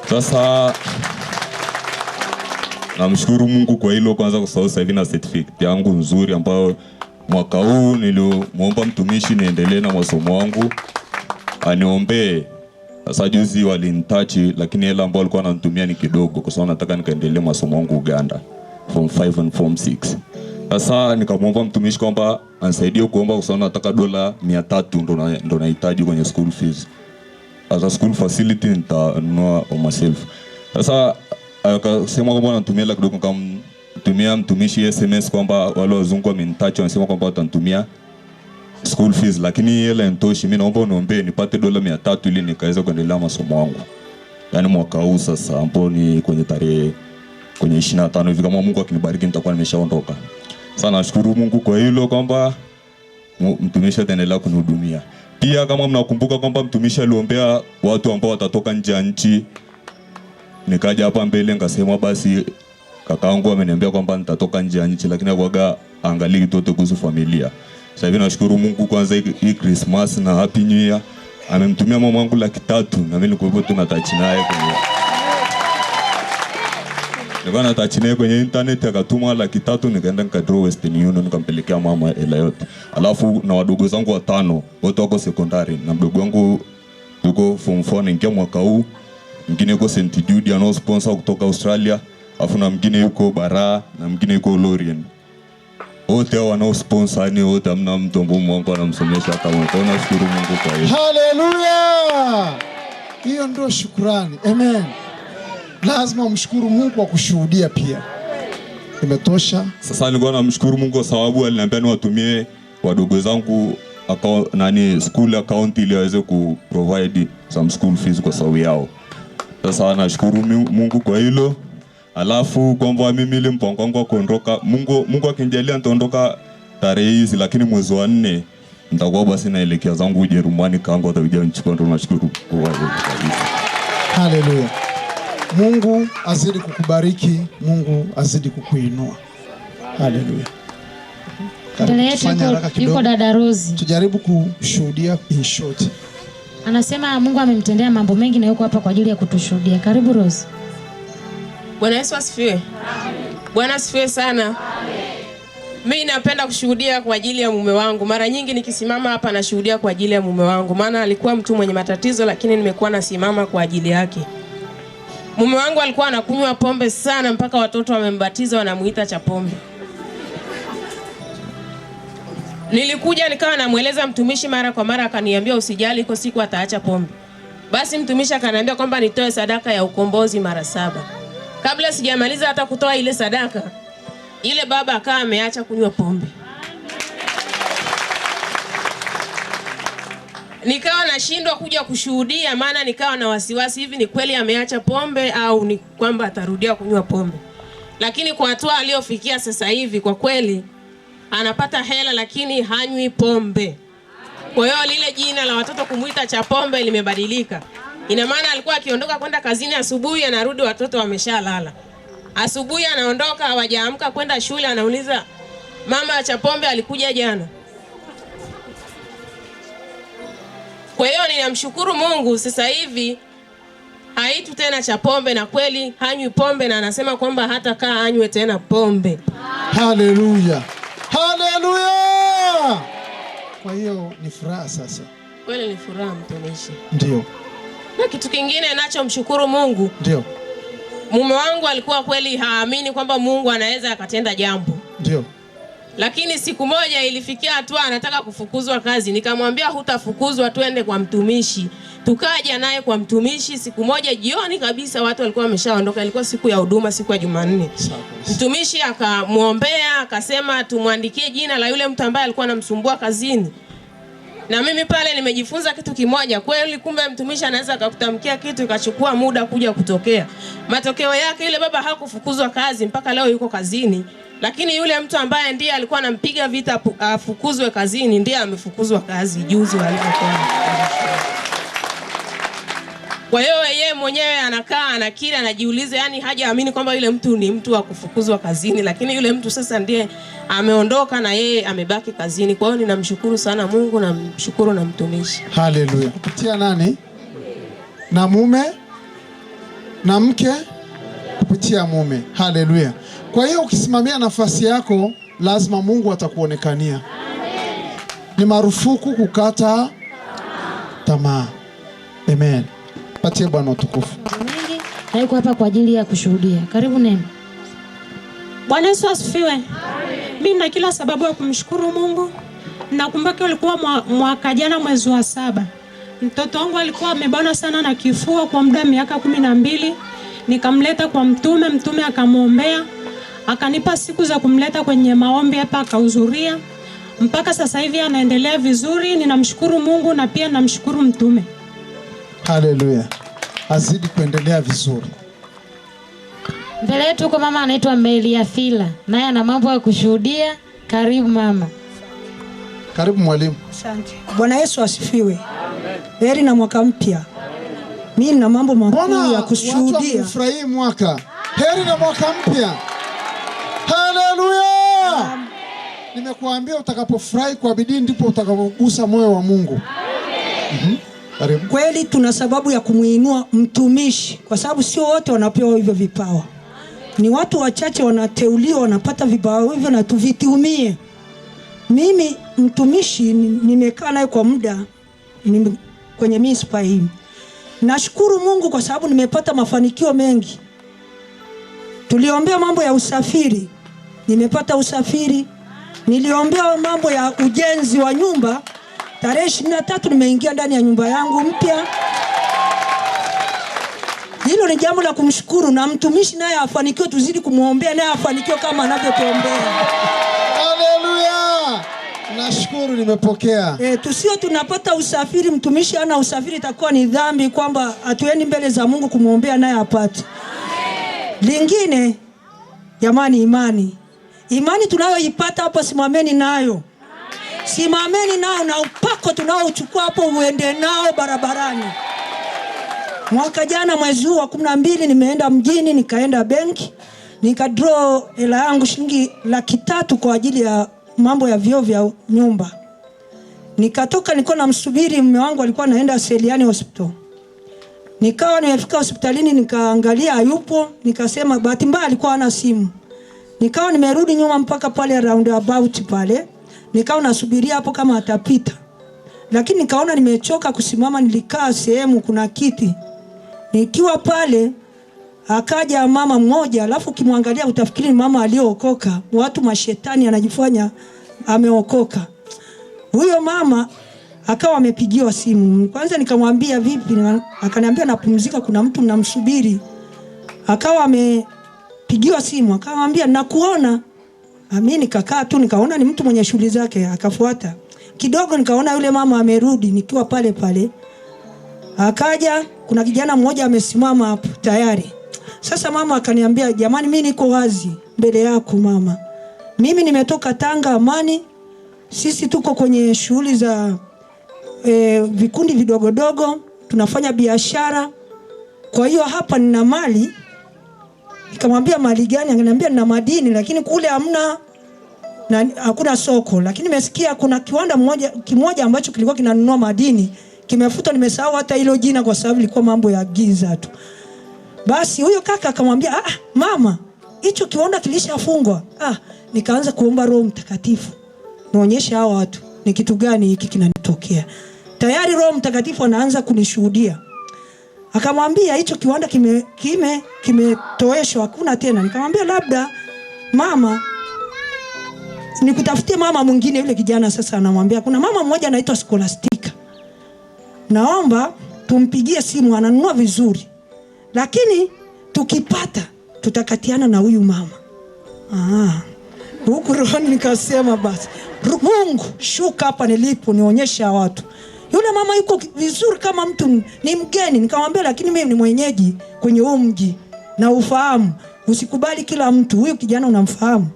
[SPEAKER 8] Sasa namshukuru Mungu kwa hilo kwanza, kwa sababu sasa hivi na certificate yangu nzuri ambayo mwaka huu nilimuomba mtumishi niendelee na masomo yangu aniombee. Sasa juzi walinitachi, lakini hela ambayo alikuwa ananitumia ni kidogo kwa sababu nataka nikaendelee masomo yangu Uganda form 5 and form 6. Sasa nikamwomba mtumishi kwamba anisaidie kuomba kwa sababu nataka $300 ndo nahitaji kwenye school fees. Sasa school facility nitanunua on myself. Sasa akasema kwamba anatumia hela kidogo, nikamtumia mtumishi SMS kwamba wale wazungu wamenitachi, wanasema kwamba watanitumia school fees, lakini hela intoshi. Mimi naomba uniombee nipate $300 ili nikaweza kuendelea masomo yangu. Yaani mwaka huu sasa ambao ni kwenye tarehe 25 hivi, kama Mungu akinibariki nitakuwa nimeshaondoka. Sasa nashukuru Mungu kwa hilo kwamba mtumishi ataendelea kunihudumia. Pia kama mnakumbuka kwamba mtumishi aliombea watu ambao watatoka nje ya nchi, nikaja hapa mbele nikasema basi kakaangu ameniambia kwamba nitatoka nje ya nchi, lakini akwaga angalia kitoto kuhusu familia. Sasa hivi nashukuru Mungu kwanza hii Christmas na Happy New Year amemtumia mama wangu $300 na mimi niko tunatouch naye kwenye Nikaona natachine kwenye internet, akatuma $300, nikaenda nikadraw Western Union nikampelekea mama hela yote. Alafu na wadogo zangu 5 wote wako secondary, na mdogo wangu yuko form 4 anaingia mwaka huu, mwingine yuko St Jude anao sponsor kutoka Australia, alafu na mwingine yuko Bara na mwingine yuko Lorien. Wote hao wanao sponsor, ni wote hamna mtu ambaye Mungu anamsomesha kama. Nashukuru Mungu kwa hiyo.
[SPEAKER 1] Haleluya! Hiyo ndio shukrani. Amen. Lazima umshukuru Mungu kwa kushuhudia pia. Imetosha.
[SPEAKER 8] Sasa nilikuwa namshukuru Mungu kwa sababu aliniambia niwatumie wadogo zangu school account ili waweze ku provide some school fees kwa sababu yao. Sasa nashukuru Mungu kwa hilo. Alafu kwamba mimi ile mpango wangu wa kuondoka, Mungu akinijalia nitaondoka tarehe hizi, lakini mwezi wa 4 nitakuwa basi naelekea zangu Ujerumani, kaangu atakuja nchukua. Ndo nashukuru kwa hilo.
[SPEAKER 1] Haleluya. Mungu azidi kukubariki, Mungu azidi kukuinua. Haleluya.
[SPEAKER 5] Mbele yetu yuko dada Rose.
[SPEAKER 1] Tujaribu kushuhudia in short.
[SPEAKER 5] Anasema Mungu amemtendea mambo mengi na yuko hapa kwa ajili ya kutushuhudia. Karibu Rose.
[SPEAKER 9] Bwana Yesu asifiwe. Amen. Bwana asifiwe sana. Amen. Mimi napenda kushuhudia kwa ajili ya mume wangu. Mara nyingi nikisimama hapa nashuhudia kwa ajili ya mume wangu, maana alikuwa mtu mwenye matatizo, lakini nimekuwa nasimama kwa ajili yake. Mume wangu alikuwa anakunywa pombe sana mpaka watoto wamembatiza wanamuita cha pombe. Nilikuja nikawa namueleza mtumishi mara kwa mara, akaniambia usijali, iko siku ataacha pombe. Basi mtumishi akaniambia kwamba nitoe sadaka ya ukombozi mara 7. Kabla sijamaliza hata kutoa ile sadaka, ile baba akawa ameacha kunywa pombe. Nikawa nashindwa kuja kushuhudia, maana nikawa na wasiwasi, hivi ni kweli ameacha pombe au ni kwamba atarudia kunywa pombe. Lakini kwa hatua aliyofikia sasa hivi, kwa kweli anapata hela lakini hanywi pombe. Kwa hiyo lile jina la watoto kumuita cha pombe limebadilika. Ina maana alikuwa akiondoka kwenda kazini asubuhi, anarudi watoto wameshalala. Asubuhi anaondoka hawajaamka kwenda shule, anauliza mama cha pombe alikuja jana. Kwa hiyo ninamshukuru Mungu, sasa hivi haitu tena cha pombe, na kweli hanywi pombe, na anasema kwamba hata kaa anywe tena pombe.
[SPEAKER 1] Haleluya. Haleluya. Kwa hiyo ni furaha sasa.
[SPEAKER 9] Kweli ni furaha mtumishi.
[SPEAKER 1] Ndio.
[SPEAKER 9] Na kitu kingine ninachomshukuru Mungu.
[SPEAKER 1] Ndio.
[SPEAKER 9] Mume wangu alikuwa kweli haamini kwamba Mungu anaweza akatenda jambo.
[SPEAKER 1] Ndio.
[SPEAKER 9] Lakini siku moja ilifikia hatua anataka kufukuzwa kazi. Nikamwambia hutafukuzwa, twende kwa mtumishi. Tukaja naye kwa mtumishi siku moja jioni kabisa, watu walikuwa wameshaondoka, ilikuwa siku ya huduma, siku ya Jumanne. Mtumishi akamuombea, akasema tumwandikie jina la yule mtu ambaye alikuwa anamsumbua kazini. Na mimi pale nimejifunza kitu kimoja, kweli kumbe mtumishi anaweza akakutamkia kitu ikachukua muda kuja kutokea. Matokeo yake yule baba hakufukuzwa kazi, mpaka leo yuko kazini. Lakini yule mtu ambaye ndiye alikuwa anampiga vita afukuzwe kazini ndiye amefukuzwa kazi juzi walipokuwa. Kwa hiyo yeye mwenyewe anakaa anakiri, anajiuliza, yani hajaamini kwamba yule mtu ni mtu wa kufukuzwa kazini, lakini yule mtu sasa ndiye ameondoka na yeye amebaki kazini. Kwa hiyo ninamshukuru sana Mungu na mshukuru na mtumishi.
[SPEAKER 1] Haleluya. Kupitia nani? Na mume na mke kupitia mume. Haleluya. Kwa hiyo ukisimamia nafasi yako lazima Mungu atakuonekania. Amen. Ni marufuku kukata tamaa. Amen. Patie Bwana utukufu.
[SPEAKER 5] Na yuko hapa kwa ajili ya kushuhudia. Karibu Neema.
[SPEAKER 10] Bwana Yesu asifiwe. Amen. Mimi na kila sababu ya kumshukuru Mungu. Nakumbuka ulikuwa mwaka jana mwezi wa 7. Mtoto wangu alikuwa amebana sana na kifua kwa muda miaka 12. Nikamleta kwa mtume akamuombea. Akanipa siku za kumleta kwenye maombi hapa akahudhuria. Mpaka sasa hivi anaendelea vizuri. Ninamshukuru Mungu na pia namshukuru mtume.
[SPEAKER 1] Haleluya. Azidi kuendelea vizuri.
[SPEAKER 5] Mbele yetu huko mama anaitwa Melia Fila. Naye ana mambo ya kushuhudia. Karibu mama.
[SPEAKER 1] Karibu mwalimu.
[SPEAKER 11] Asante. Bwana Yesu asifiwe. Amen. Heri na mwaka mpya. Mimi nina mambo makuu ya kushuhudia.
[SPEAKER 1] Watu wafurahi mwaka. Heri na mwaka mpya. Haleluya. Nimekuambia utakapofurahi kwa bidii ndipo utakapogusa moyo wa Mungu. Amen.
[SPEAKER 11] Kweli tuna sababu ya kumuinua mtumishi kwa sababu sio wote wanapewa hivyo vipawa. Ni watu wachache wanateuliwa wanapata vipawa hivyo na tuvitumie. Mimi mtumishi nimekaa naye kwa muda kwenye mispa hii. Nashukuru Mungu kwa sababu nimepata mafanikio mengi. Tuliombea mambo ya usafiri, nimepata usafiri. Niliombea mambo ya ujenzi wa nyumba. Tarehe 23 nimeingia ndani ya nyumba yangu mpya. Hilo ni jambo la kumshukuru na mtumishi naye afanikiwe, tuzidi kumuombea naye afanikiwe kama anavyotuombea.
[SPEAKER 1] Haleluya. Nashukuru nimepokea.
[SPEAKER 11] Tusio tunapata usafiri mtumishi ana usafiri itakuwa ni dhambi kwamba atueni mbele za Mungu kumuombea naye apate. Lingine jamani, imani tunayoipata hapa simameni nayo. Simameni nao na upako tunaochukua hapo uende nao barabarani. Mwaka jana mwezi wa 12 nimeenda mjini, nikaenda benki, nikadraw hela yangu shilingi 300,000 kwa ajili ya mambo ya vioo vya nyumba. Nikatoka nilikuwa namsubiri mume wangu alikuwa anaenda Seliani hospital. Nikawa nimefika hospitalini nikaangalia hayupo, nikasema bahati mbaya alikuwa hana simu. Nikawa nimerudi nyuma mpaka pale roundabout pale. Nikawa nasubiria hapo kama atapita. Lakini nikaona nimechoka kusimama, nilikaa sehemu kuna kiti. Nikiwa pale akaja mama mmoja, alafu ukimwangalia utafikiri mama aliyookoka. Watu mashetani anajifanya ameokoka. Huyo mama akawa amepigiwa simu. Kwanza nikamwambia vipi, akaniambia napumzika kuna mtu namsubiri. Akawa amepigiwa simu, akamwambia nakuona. Mimi nikakaa tu nikaona ni mtu mwenye shughuli zake, akafuata. Kidogo nikaona yule mama amerudi, nikiwa pale pale. Akaja kuna kijana mmoja amesimama hapo tayari. Sasa mama akaniambia, jamani mimi niko wazi mbele yako mama. Mimi nimetoka Tanga Amani. Sisi tuko kwenye shughuli za vikundi vidogodogo, tunafanya biashara. Kwa hiyo hapa nina mali. Nikamwambia mali gani? Akaniambia nina madini lakini kule hamna na hakuna soko. Lakini nimesikia kuna kiwanda kimoja ambacho kilikuwa kinanunua madini, kimefutwa, nimesahau hata hilo jina kwa sababu ilikuwa mambo ya giza tu. Basi huyo kaka akamwambia, mama, hicho kiwanda kilishafungwa. Nikaanza kuomba Roho Mtakatifu. Nionyeshe hawa watu ni kitu gani hiki kinanitokea. Tayari Roho Mtakatifu anaanza kunishuhudia. Akamwambia hicho kiwanda kimetoeshwa, hakuna tena. Nikamwambia labda mama nikutafutie mama mwingine. Yule kijana sasa anamwambia kuna mama mmoja anaitwa Scholastica. Naomba tumpigie simu, ananunua vizuri, lakini tukipata tutakatiana na huyu mama. Huku rohoni nikasema basi, Mungu shuka hapa nilipo, nionyesha watu. Yule mama yuko vizuri kama mtu ni mgeni. Nikamwambia lakini mimi ni mwenyeji kwenye huu mji na ufahamu, usikubali kila mtu, huyu kijana unamfahamu.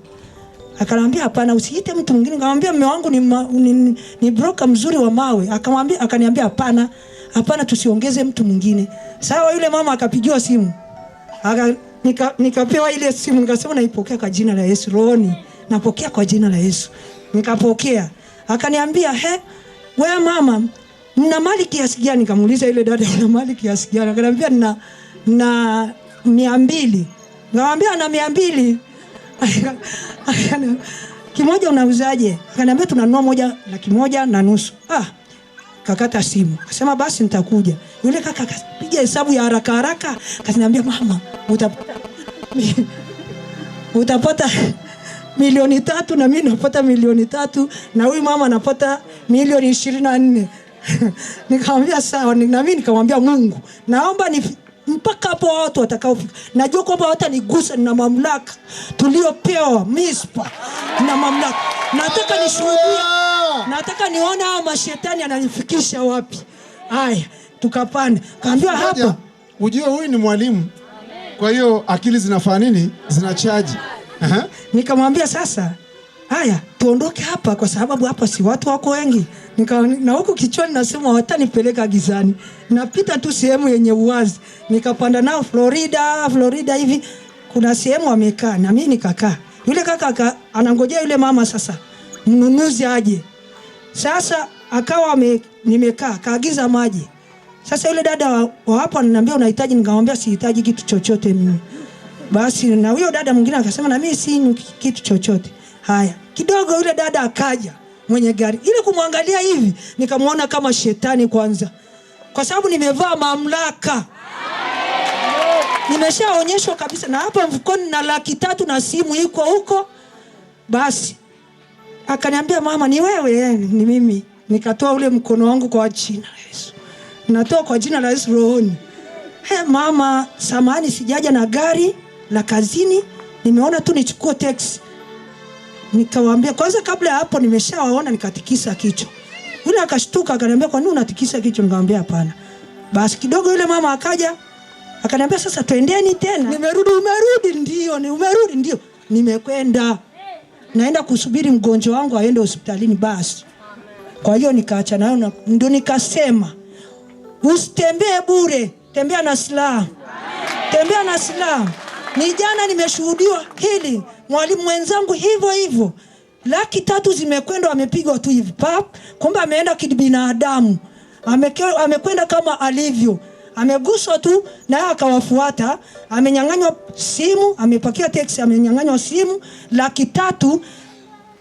[SPEAKER 11] Akanambia hapana, usiite mtu mwingine. Nikamwambia mume wangu ni broker mzuri wa mawe. Akaniambia hapana, tusiongeze mtu mwingine. Sawa, yule mama akapigiwa simu. Nikapewa ile simu, nikasema naipokea kwa jina la Yesu. Rohoni napokea kwa jina la Yesu. Nikapokea. Akaniambia wewe mama, mna mali kiasi gani? Nikamuuliza ile dada, una mali kiasi gani? Akaniambia na 200. Nikamwambia na 200. Kimoja unauzaje? Akaniambia tunanunua 1,150,000. Kakata simu. Akasema basi nitakuja. Yule kaka akapiga hesabu ya haraka haraka, akaniambia mama, utapata 3,000,000 na mimi napata 3,000,000 na huyu mama anapata 24,000,000. Nikamwambia sawa, na mimi nikamwambia Mungu, naomba mpaka hapo watu watakaofika. Najua kwamba watanigusa, na mamlaka tuliopewa mispa na mamlaka. Nataka nishuhudie, nataka nione hao mashetani ananifikisha wapi. Haya, tukapanda. Kaambia hapa,
[SPEAKER 1] ujue huyu ni mwalimu. Kwa hiyo akili zinafanya nini? Zinachaji.
[SPEAKER 11] Nikamwambia sasa, haya tuondoke hapa kwa sababu hapa si watu wako wengi. Na huku kichwani nasema watanipeleka gizani. Napita tu sehemu yenye uwazi. Nikapanda nao Florida hivi. Kuna sehemu wamekaa na mimi nikakaa. Yule kaka anangojea yule mama sasa mnunuzi aje. Sasa akawa nimekaa, kaagiza maji. Sasa yule dada wa hapa ananiambia unahitaji? Nikamwambia sihitaji kitu chochote mimi. Basi na huyo dada mwingine akasema na mimi si kitu chochote. Haya, kidogo yule dada akaja mwenye gari. Ile kumwangalia hivi nikamwona kama shetani kwanza. Kwa sababu nimevaa mamlaka. Nimeshaonyeshwa kabisa, na hapa mfukoni na 300,000 na simu iko huko. Basi akaniambia mama, ni wewe? Ni mimi. Nikatoa ule mkono wangu kwa jina la Yesu. Natoa kwa jina la Yesu rohoni. Mama, samahani sijaja na gari la kazini, nimeona tu nichukue taxi. Nikamwambia kwanza kabla ya hapo nimeshawaona, nikatikisa kichwa. Yule akashtuka akaniambia kwa nini unatikisa kichwa? Nikamwambia hapana. Basi kidogo yule mama akaja akaniambia sasa twendeni tena. Umerudi? Ndio. Umerudi? Ndio. Nimekwenda. Naenda kusubiri mgonjwa wangu aende hospitalini basi. Kwa hiyo nikaacha nayo, ndio nikasema usitembee bure, tembea na silaha. Tembea na silaha. Ni jana nimeshuhudiwa hili, mwalimu wenzangu hivyo. 300,000 zimekwenda, amepigwa tu hivi pap, kumbe ameenda kibinadamu. Amekwenda kama alivyo. Ameguswa tu na akawafuata, amenyang'anywa simu, amepakia taxi, amenyang'anywa simu 300,000.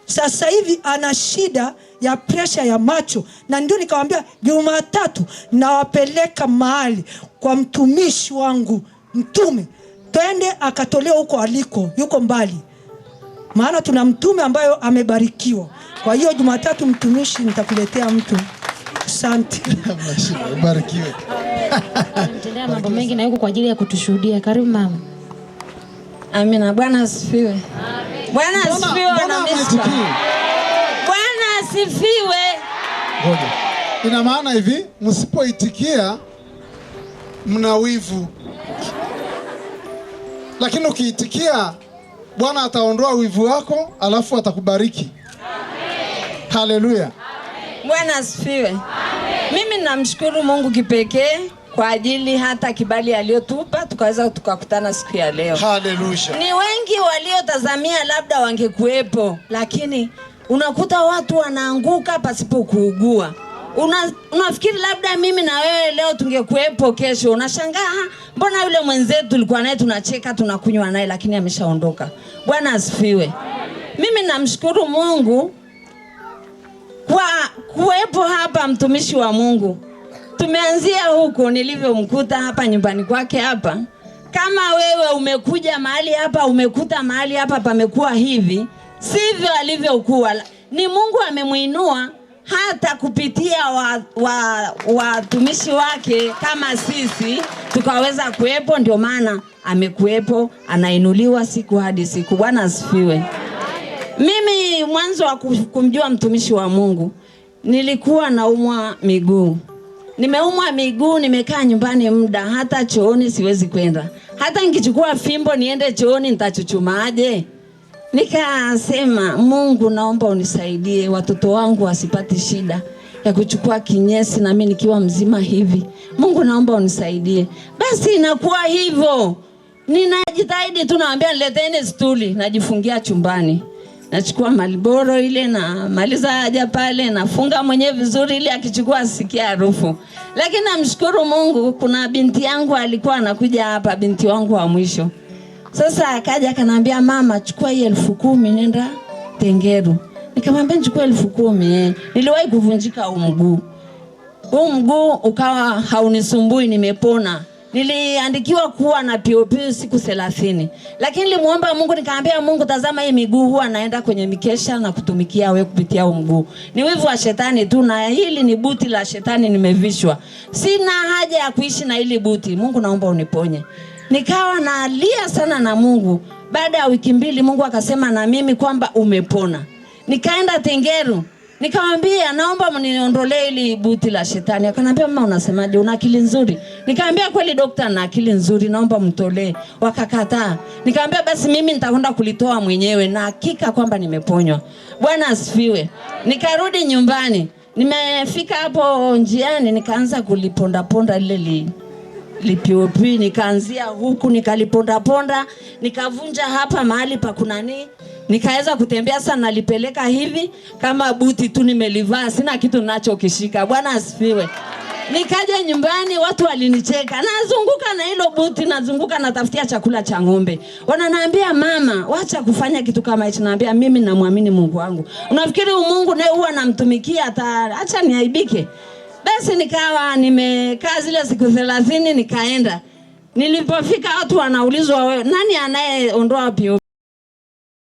[SPEAKER 11] Sasa hivi ana shida ya pressure ya macho, na ndio nikamwambia Jumatatu nawapeleka mahali kwa mtumishi wangu mtume, twende akatolewa huko aliko, yuko mbali, maana tuna mtume ambayo amebarikiwa. Kwa hiyo Jumatatu mtumishi nitakuletea mtu. Asante.
[SPEAKER 1] Barikiwe.
[SPEAKER 5] Mtendea mambo mengi na yuko kwa ajili ya kutushuhudia. Karibu mama.
[SPEAKER 12] Amina. Bwana asifiwe. Bwana asifiwe. Bwana asifiwe.
[SPEAKER 1] Ngoja. Ina maana hivi, msipoitikia mna wivu. Lakini ukiitikia Bwana ataondoa wivu wako, alafu atakubariki. Amen. Haleluya.
[SPEAKER 12] Bwana asifiwe. Mimi namshukuru Mungu kipekee kwa ajili hata kibali aliyotupa tukaweza tukakutana siku ya leo.
[SPEAKER 1] Haleluya.
[SPEAKER 12] Ni wengi waliotazamia labda wangekuepo, lakini unakuta watu wanaanguka pasipo kuugua. Unafikiri labda mimi na wewe leo tungekuepo kesho. Unashangaa mbona yule mwenzetu tulikuwa naye tunacheka tunakunywa naye lakini ameshaondoka. Bwana asifiwe. Mimi namshukuru Mungu kwa kuwepo hapa mtumishi wa Mungu. Tumeanzia huko nilivyomkuta hapa nyumbani kwake hapa. Kama wewe umekuja mahali hapa umekuta mahali hapa pamekuwa hivi, sivyo alivyokuwa. Ni Mungu amemuinua hata kupitia watumishi wake kama sisi tukaweza kuwepo. Ndio maana amekuwepo, anainuliwa siku hadi siku. Bwana asifiwe. Mimi mwanzo wa kumjua mtumishi wa Mungu nilikuwa naumwa miguu. Nimeumwa miguu, nimekaa nyumbani muda, hata chooni siwezi kwenda. Hata nikichukua fimbo niende chooni nitachuchumaje? Nikasema, Mungu naomba unisaidie watoto wangu wasipate shida ya kuchukua kinyesi na mimi nikiwa mzima hivi. Mungu naomba unisaidie. Basi inakuwa hivyo. Ninajitahidi tu, naambia nileteni stuli, najifungia chumbani. Nachukua Marlboro ile na maliza haja pale, nafunga mwenyewe vizuri ili akichukua asikie harufu. Lakini namshukuru Mungu, kuna binti yangu alikuwa anakuja hapa, binti wangu wa mwisho. Sasa akaja akaniambia, mama chukua hii 10,000 nenda Tengeru. Nikamwambia chukua 10,000. Niliwahi kuvunjika mguu. Mguu ukawa haunisumbui, nimepona. Niliandikiwa kuwa na POP siku 30. Lakini nilimuomba Mungu, nikamwambia Mungu, tazama hii miguu huwa naenda kwenye mikesha na kutumikia wewe kupitia mguu. Ni wivu wa shetani tu, na hili ni buti la shetani nimevishwa. Sina haja ya kuishi na hili buti. Mungu naomba uniponye. Nikawa nalia sana na Mungu. Baada ya wiki 2 Mungu akasema na mimi kwamba umepona. Nikaenda Tengeru. Nikamwambia naomba mniondolee ili buti la shetani. Akaniambia, mama unasemaje, una akili nzuri? Nikamwambia kweli dokta, na akili nzuri, naomba mtolee. Wakakataa. Nikamwambia basi mimi nitakwenda kulitoa mwenyewe, na hakika kwamba nimeponywa. Bwana asifiwe. Nikarudi nyumbani. Nimefika hapo njiani nikaanza kuliponda ponda lile POP, nikaanzia huku nikaliponda ponda, nikavunja hapa mahali pa kunani. Nikaweza kutembea sana, nalipeleka hivi kama buti tu nimelivaa, sina kitu ninachokishika. Bwana asifiwe. Nikaja nyumbani, watu walinicheka. Nazunguka na hilo buti, nazunguka natafutia chakula cha ng'ombe. Wananiambia, mama, wacha kufanya kitu kama hicho. Naambia mimi namwamini Mungu wangu. Unafikiri Mungu naye huwa namtumikia acha niaibike? Basi nikawa nimekaa zile siku 30 nikaenda. Nilipofika watu wanaulizwa, wewe nani anayeondoa POP?